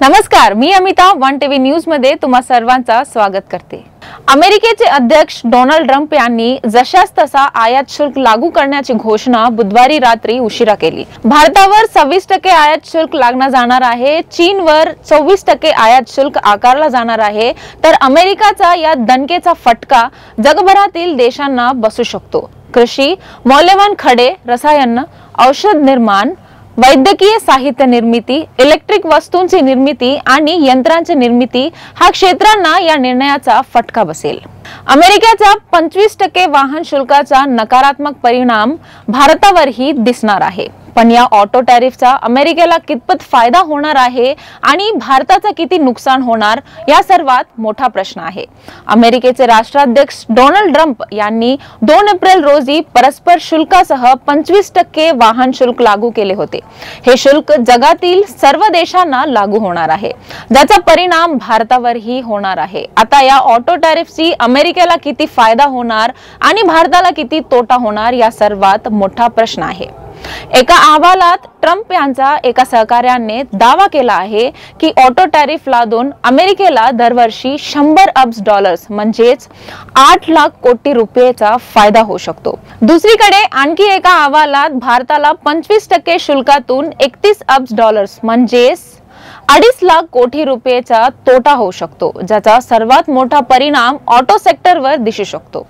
नमस्कार, मी Amita one TV news मध्ये तुम्हा सर्वांचा स्वागत करते। अमेरिकेचे अध्यक्ष डोनाल्ड ट्रम्प यांनी जशास तसा आयात शुल्क लागू करण्याची घोषणा बुधवारी रात्री उशिरा केली। भारतावर 26% आयात शुल्क लागणार जाणार आहे, चीनवर 24% आयात शुल्क आकारला जाणार आहे, तर अमेरिकाचा या दणकेचा फटका जगभरातील देशांना बसू शकतो। कृषी, मौल्यवान खडे, रसायन, औषध निर्माण, वैद्यकीय साहित्य निर्मिती, इलेक्ट्रिक वस्तूंची निर्मिती आणि यंत्रांची निर्मिती हा क्षेत्रांना या निर्णयाचा फटका बसेल। अमेरिकेचा 25% वाहन शुल्काचा नकारात्मक परिणाम भारतावरही दिसणार आहे, पण या ऑटो टॅरिफचा अमेरिकेला कितपत फायदा होणार आहे आणि भारताचा किती नुकसान होणार या सर्वात मोठा प्रश्न आहे। अमेरिकेचे राष्ट्राध्यक्ष डोनाल्ड ट्रम्प यांनी 2 एप्रिल रोजी परस्पर शुल्कासह 25% वाहन शुल्क लागू केले होते। हे शुल्क जगातील सर्व देशांना लागू होणार आहे, ज्याचा परिणाम भारतावरही होणार आहे। आता या ऑटो टॅरिफची अमेरिकेला किती फायदा होणार आणि भारताला किती तोटा होणार या सर्वात मोठा प्रश्न आहे। एका अहवालात ट्रम्प यांच्या एका सहकार्याने दावा केला आहे की ऑटो टॅरिफ लादून अमेरिकेला दरवर्षी 100 अब्ज डॉलर्स म्हणजेच 8 लाख कोटी रुपयाचा फायदा होऊ शकतो। दुसरीकडे आणखी एका अहवालात भारताला 25% शुल्कातून 31 अब्ज डॉलर्स म्हणजेच 2.5 लाख कोटी रुपयाचा तोटा होऊ शकतो, ज्याचा सर्वात मोठा परिणाम ऑटो सेक्टरवर दिसू शकतो।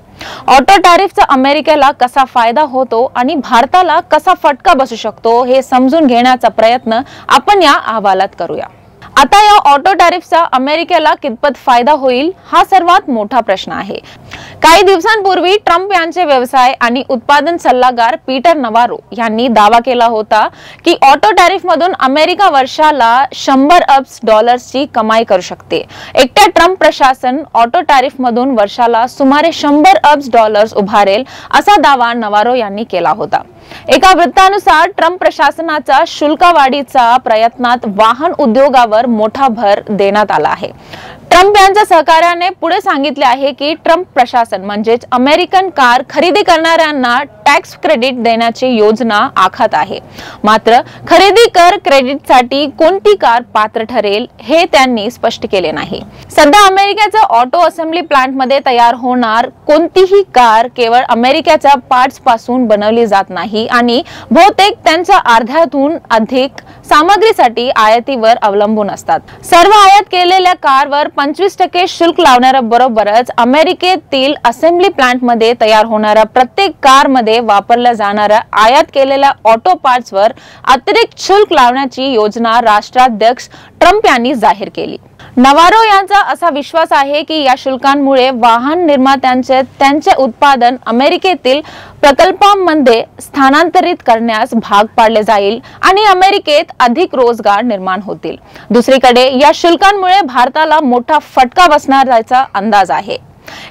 ऑटो टॅरिफचा अमेरिकेला कसा फायदा होतो आणि भारताला कसा फटका बसू शकतो हे समजून घेण्याचा प्रयत्न आपण या अहवालात करूया। आता या ऑटो टॅरिफचा अमेरिकेला कितपत फायदा होईल हा सर्वात मोठा प्रश्न आहे। काही दिवसांपूर्वी ट्रम्प यांचे व्यवसाय आणि उत्पादन सल्लागार पीटर नवारो यांनी दावा केला होता की ऑटो टॅरिफ मधून अमेरिका वर्षाला 100 अब्ज डॉलर्सची कमाई करू शकते। एकट्या ट्रम्प प्रशासन ऑटो टॅरिफ मधून वर्षाला सुमारे 100 अब्ज डॉलर्स उभारेल असा दावा नवारो यांनी केला होता। एका वृत्तानुसार ट्रम्प प्रशासनाच्या शुल्कवाढीच्या प्रयत्नात वाहन उद्योगावर मोठा भर देण्यात आला आहे। ट्रम्प यांच्या सहकार्याने पुढे सांगितले आहे की ट्रम्प प्रशासन म्हणजेच अमेरिकन कार खरेदी करणाऱ्यांना टॅक्स क्रेडिट देण्याची योजना आखत आहे, मात्र खरेदी कर क्रेडिटसाठी कोणती कार पात्र ठरेल हे त्यांनी स्पष्ट केले नाही। सध्या अमेरिकेच्या ऑटो असेंब्ली प्लांट मध्ये तयार होणार कोणतीही कार केवळ अमेरिकेच्या पार्ट्स पासून बनवली जात नाही आणि बहुतेक त्यांच्या अर्ध्याहून अधिक सामग्रीसाठी आयातीवर अवलंबून असतात। सर्व आयात केलेल्या कारवर 25% शुल्क लावण्याबरोबरच अमेरिकेतील असेंब्ली प्लांट मध्ये तयार होणाऱ्या प्रत्येक कार मध्ये वापरल्या जाणाऱ्या आयात केलेल्या ऑटो पार्ट्सवर अतिरिक्त शुल्क लावण्याची योजना राष्ट्राध्यक्ष ट्रम्प यांनी जाहीर केली। नवारो यांचा असा विश्वास आहे की या शुल्कांमुळे वाहन निर्मात्यांचे त्यांचे उत्पादन अमेरिकेतील प्रकल्पांमध्ये स्थानांतरित करण्यास भाग पाडले जाईल आणि अमेरिकेत अधिक रोजगार निर्माण होतील। दुसरीकडे या शुल्कांमुळे भारताला मोठा फटका बसण्याचा अंदाज आहे।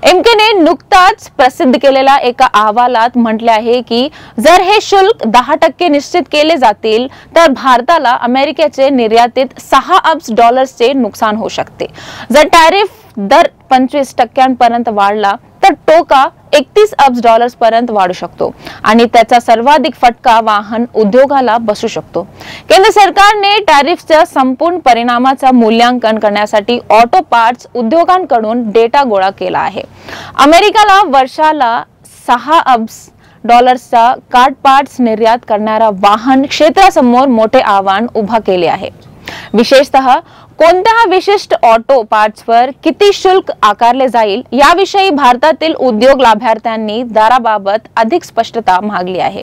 एमकेने नुकताच प्रसिद्ध केलेल्या एका अहवालात म्हटले आहे की जर हे शुल्क 10% निश्चित केले जातील तर भारताला अमेरिकेचे निर्यातीत 6 अब्ज डॉलर्सचे नुकसान होऊ शकते। जर टॅरिफ दर 25% पर्यंत वाढला तर टोका 31 अब्ज डॉलर्स पर्यंत वाढू शकतो आणि त्याचा सर्वाधिक फटका वाहन उद्योगाला बसू शकतो। केंद्र सरकारने टॅरिफच्या संपूर्ण परिणामाचा मूल्यांकन करण्यासाठी ऑटो पार्ट्स उद्योगांकडून डेटा गोळा केला आहे। अमेरिकेला वर्षाला 6 अब्ज डॉलर्सचा कार पार्ट्स निर्यात करणाऱ्या वाहन क्षेत्रासमोर मोठे आव्हान उभा केले आहे। विशेषतः कोणत्या विशिष्ट ऑटो पार्ट्सवर किती शुल्क आकारले जाईल याविषयी भारतातील उद्योग लाभार्थ्यांनी दराबाबत अधिक स्पष्टता मागली आहे।